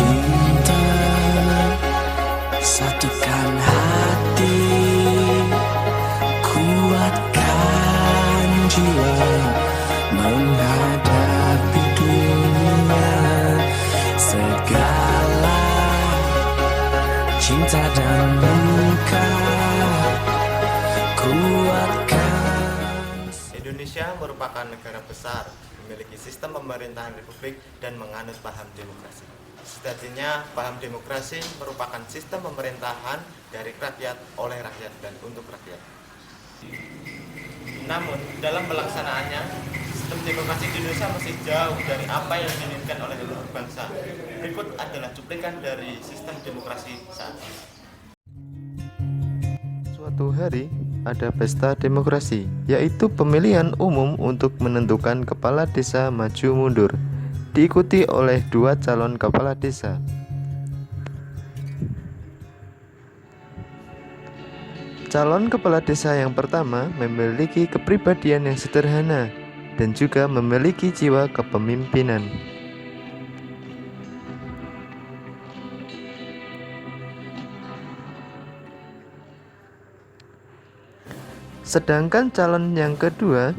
cinta, satukan hati, kuatkan jiwa, menghadapi dunia, segala cinta dan luka, kuatkan. Indonesia merupakan negara besar, memiliki sistem pemerintahan republik dan menganut paham demokrasi. Sejatinya, paham demokrasi merupakan sistem pemerintahan dari rakyat, oleh rakyat, dan untuk rakyat. Namun, dalam pelaksanaannya, sistem demokrasi di Indonesia masih jauh dari apa yang diinginkan oleh seluruh bangsa. Berikut adalah cuplikan dari sistem demokrasi saat ini. Suatu hari, ada pesta demokrasi, yaitu pemilihan umum untuk menentukan kepala desa maju mundur, diikuti oleh 2 calon kepala desa. Calon kepala desa yang pertama memiliki kepribadian yang sederhana dan juga memiliki jiwa kepemimpinan. Sedangkan calon yang kedua,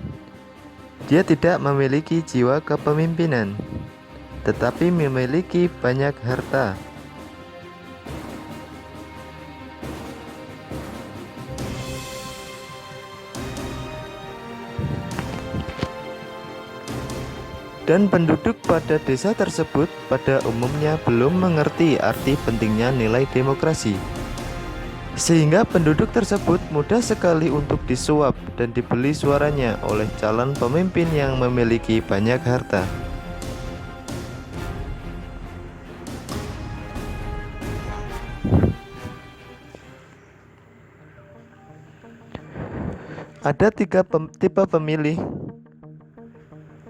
dia tidak memiliki jiwa kepemimpinan, tetapi memiliki banyak harta. Dan penduduk pada desa tersebut pada umumnya belum mengerti arti pentingnya nilai demokrasi, sehingga penduduk tersebut mudah sekali untuk disuap dan dibeli suaranya oleh calon pemimpin yang memiliki banyak harta. Ada 3 tipe pemilih.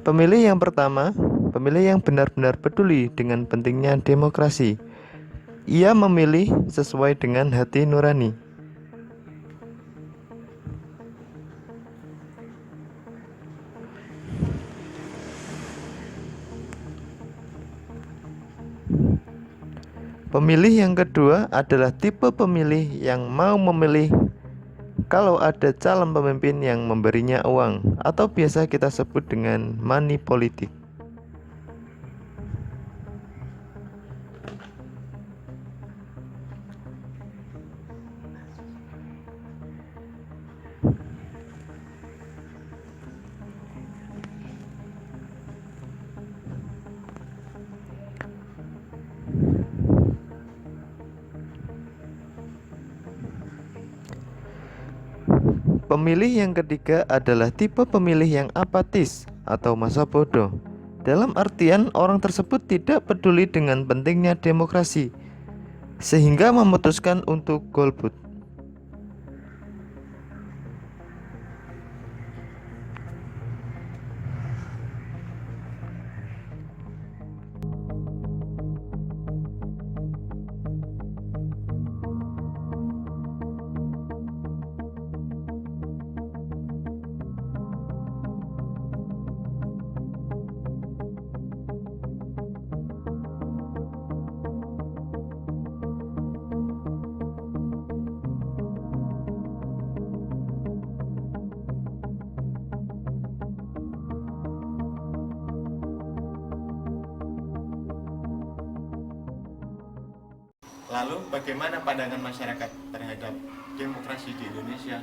Pemilih yang pertama, pemilih yang benar-benar peduli dengan pentingnya demokrasi. Ia memilih sesuai dengan hati nurani. Pemilih yang kedua adalah tipe pemilih yang mau memilih kalau ada calon pemimpin yang memberinya uang, atau biasa kita sebut dengan money politik. Pemilih yang ketiga adalah tipe pemilih yang apatis atau masa bodoh. Dalam artian orang tersebut tidak peduli dengan pentingnya demokrasi, sehingga memutuskan untuk golput. Lalu, bagaimana pandangan masyarakat terhadap demokrasi di Indonesia?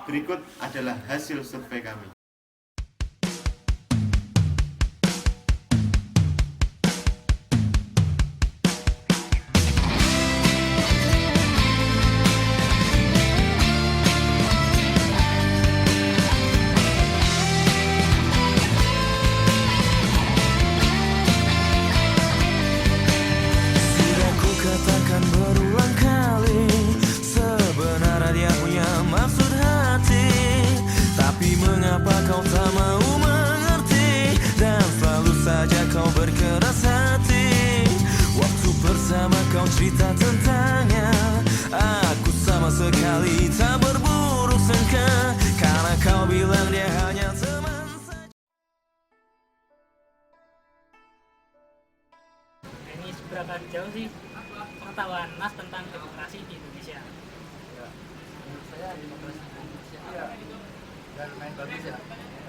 Berikut adalah hasil survei kami. Berulang kali, sebenarnya dia punya maksud hati, tapi mengapa kau tak mau mengerti, dan selalu saja kau berkeras hati. Waktu bersama kau cerita tentangnya, aku sama sekali tak berburuk sangka, karena kau bilang dia hanya teman saja. seberapa jauh sih pengetahuan Mas tentang demokrasi di Indonesia? Ya, menurut saya demokrasi di Indonesia ya lumayan bagus ya,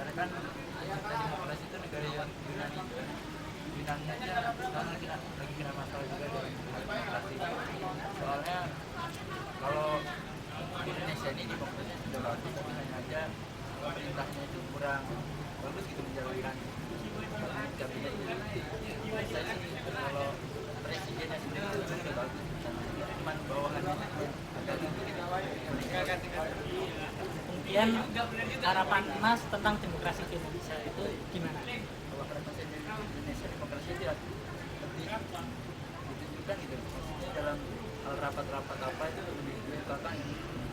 karena kan kita demokrasi itu negara yang Yunani kan. Yunani aja sekarang lagi kena masalah juga dengan demokrasi. Soalnya kalau di Indonesia ini demokrasi sudah bagus, tapi hanya aja pemerintahnya itu kurang bagus gitu menjalankan kabinet itu. Saya sih kalau presidennya sendiri itu sudah bagus, cuman bawahannya agak sedikit. Kemudian harapan Mas tentang demokrasi di Indonesia itu gimana? Kalau harapan saya dari Indonesia demokrasi itu ya lebih ditunjukkan gitu, maksudnya dalam hal rapat-rapat apa itu lebih diungkapkan.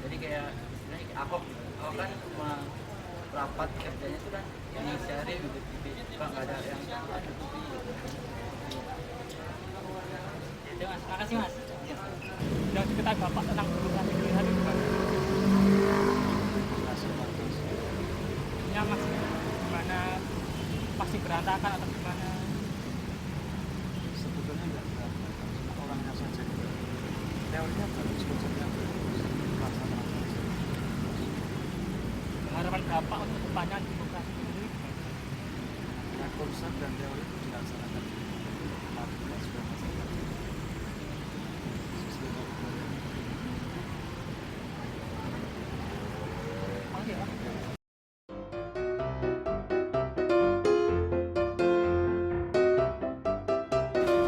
Jadi kayak istilahnya kayak Ahok kan cuma rapat kerjanya itu kan ini sehari gitu, nggak ada yang tutupi gitu. Oke Mas, makasih Mas. Udah kita Bapak tentang demokrasi di hari gimana? Ya Mas, gimana pasti berantakan atau gimana? Sebetulnya nggak berantakan, cuma orangnya saja. Teorinya bagus, konsepnya bagus, pelaksanaan saja. Harapan Bapak untuk depannya demokrasi ini? Nah, konsep dan teori itu dilaksanakan. Artinya sudah masalah. Sesuai dengan Oke Mas.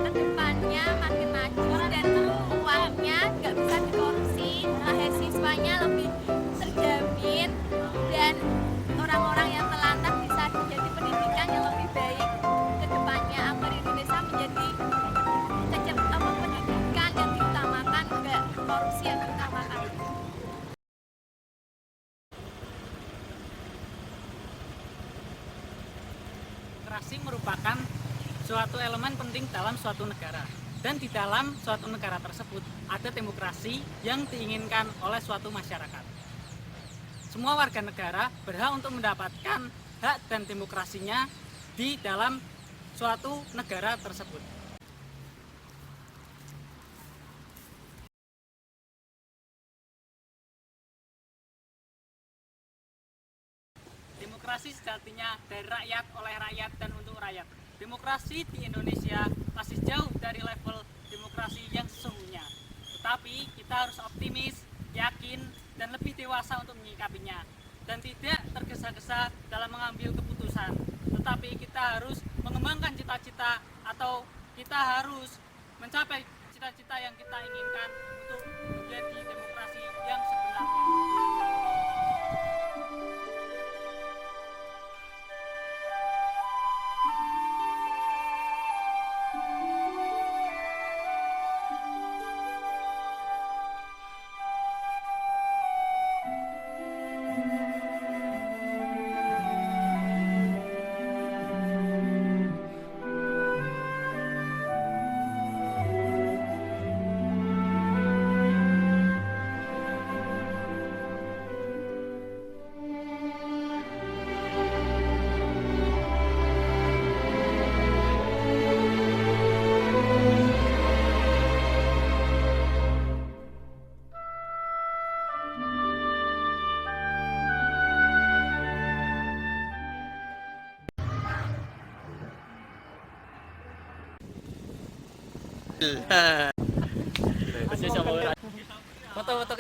Kedepannya makin maju dan uangnya nggak bisa dikorupsi, mahasiswanya lebih terjamin, dan orang-orang yang telantar bisa menjadi pendidikan yang lebih baik kedepannya agar Indonesia menjadi pendidikan yang diutamakan, nggak korupsi yang diutamakan. Demokrasi merupakan suatu elemen penting dalam suatu negara, dan di dalam suatu negara tersebut ada demokrasi yang diinginkan oleh suatu masyarakat. Semua warga negara berhak untuk mendapatkan hak dan demokrasinya di dalam suatu negara tersebut. Demokrasi sejatinya dari rakyat, oleh rakyat, dan untuk rakyat. Demokrasi di Indonesia masih jauh dari level demokrasi yang sesungguhnya. Tetapi kita harus optimis, yakin, dan lebih dewasa untuk menyikapinya. Dan tidak tergesa-gesa dalam mengambil keputusan. Tetapi kita harus mengembangkan cita-cita, atau kita harus mencapai cita-cita yang kita inginkan untuk menjadi demokrasi yang sebenarnya.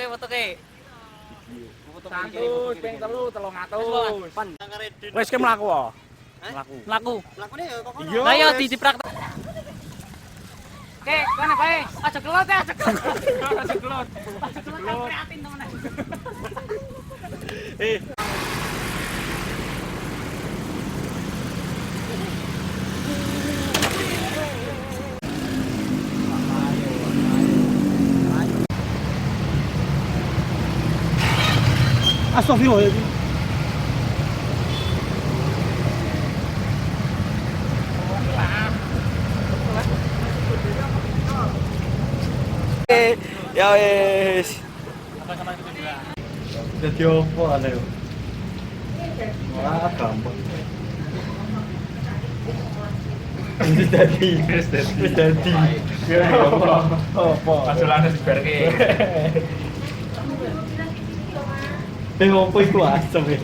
Foto ke. Santus ping 300. Wis ke mlaku wae. Mlaku. Mlakune ya kok Iya. Lah yo dipraktek. Oke, kono bae. Aja kelot ya, aja kelot. Aja kelot. Aja kelot prihatin temen. Astagfirullahaladzim. Ya wis. Sama-sama itu juga. Jadi apa aneh? Wah, gampang. Wis dadi. Apa? Pasulane dibarke. Opo iku asem ya?